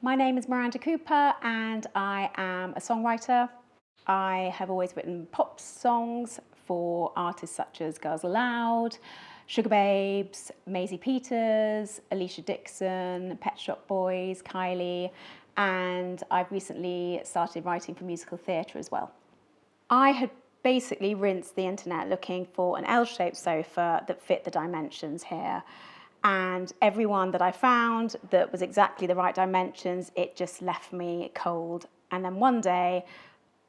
My name is Miranda Cooper and I am a songwriter. I have always written pop songs for artists such as Girls Aloud, Sugar Babes, Maisie Peters, Alicia Dixon, Pet Shop Boys, Kylie, and I've recently started writing for musical theatre as well. I had basically rinsed the internet looking for an L-shaped sofa that fit the dimensions here. And everyone that I found that was exactly the right dimensions, it just left me cold. And then one day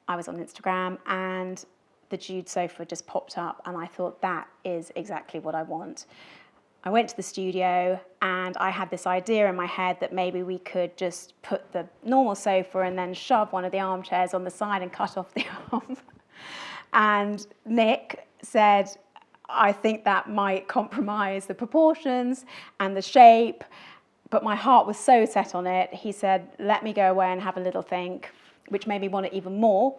I was on Instagram and the Jude sofa just popped up and I thought that is exactly what I want. I went to the studio and I had this idea in my head that maybe we could just put the normal sofa and then shove one of the armchairs on the side and cut off the arm. And Nick said, I think that might compromise the proportions and the shape, but my heart was so set on it. He said, let me go away and have a little think, which made me want it even more.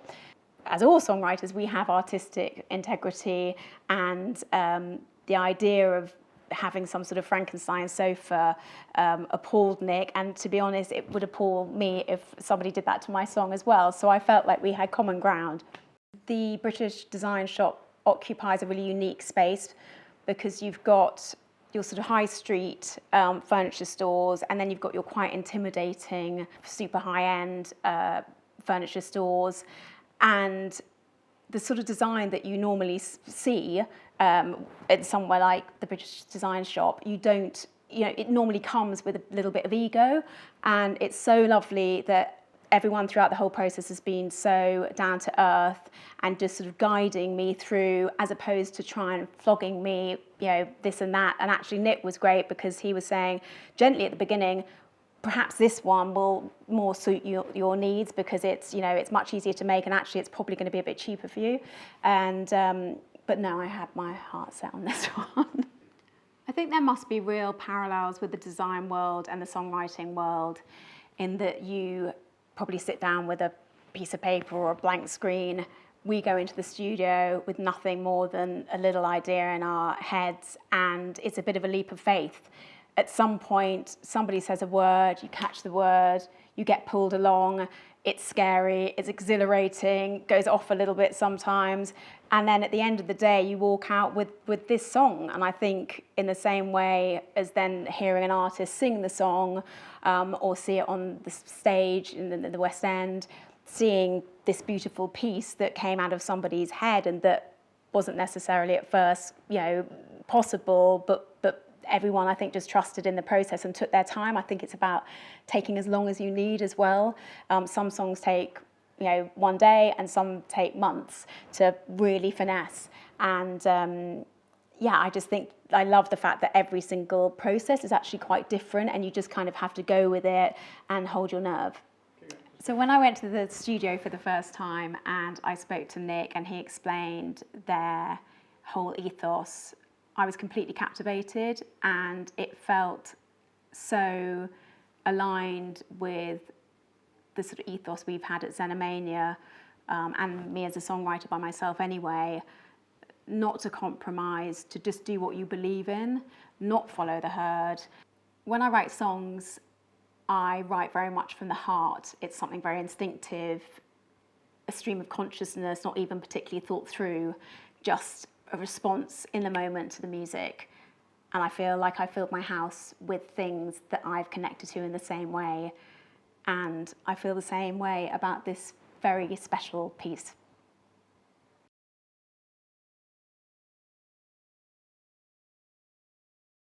As all songwriters, we have artistic integrity, and the idea of having some sort of Frankenstein sofa appalled Nick, and to be honest, it would appall me if somebody did that to my song as well. So I felt like we had common ground. The British Design Shop occupies a really unique space because you've got your sort of high street furniture stores, and then you've got your quite intimidating, super high-end furniture stores. And the sort of design that you normally see at somewhere like the British Design Shop, it normally comes with a little bit of ego. And it's so lovely that everyone throughout the whole process has been so down to earth and just sort of guiding me through, as opposed to trying and flogging me, this and that. And actually Nick was great because he was saying gently at the beginning, perhaps this one will more suit your needs because it's much easier to make and actually it's probably going to be a bit cheaper for you. And but no, I had my heart set on this one. I think there must be real parallels with the design world and the songwriting world, in that you probably sit down with a piece of paper or a blank screen. We go into the studio with nothing more than a little idea in our heads, and it's a bit of a leap of faith. At some point, somebody says a word, you catch the word, you get pulled along, it's scary, it's exhilarating, goes off a little bit sometimes, and then at the end of the day, you walk out with this song. And I think in the same way as then hearing an artist sing the song, or see it on the stage in the West End, seeing this beautiful piece that came out of somebody's head and that wasn't necessarily at first, possible, but everyone, I think, just trusted in the process and took their time. I think it's about taking as long as you need as well. Some songs take, one day, and some take months to really finesse. And I just think I love the fact that every single process is actually quite different, and you just kind of have to go with it and hold your nerve. So when I went to the studio for the first time and I spoke to Nick and he explained their whole ethos, I was completely captivated, and it felt so aligned with the sort of ethos we've had at Xenomania, and me as a songwriter by myself anyway, not to compromise, to just do what you believe in, not follow the herd. When I write songs, I write very much from the heart. It's something very instinctive, a stream of consciousness, not even particularly thought through, just a response in the moment to the music. And I feel like I filled my house with things that I've connected to in the same way. And I feel the same way about this very special piece.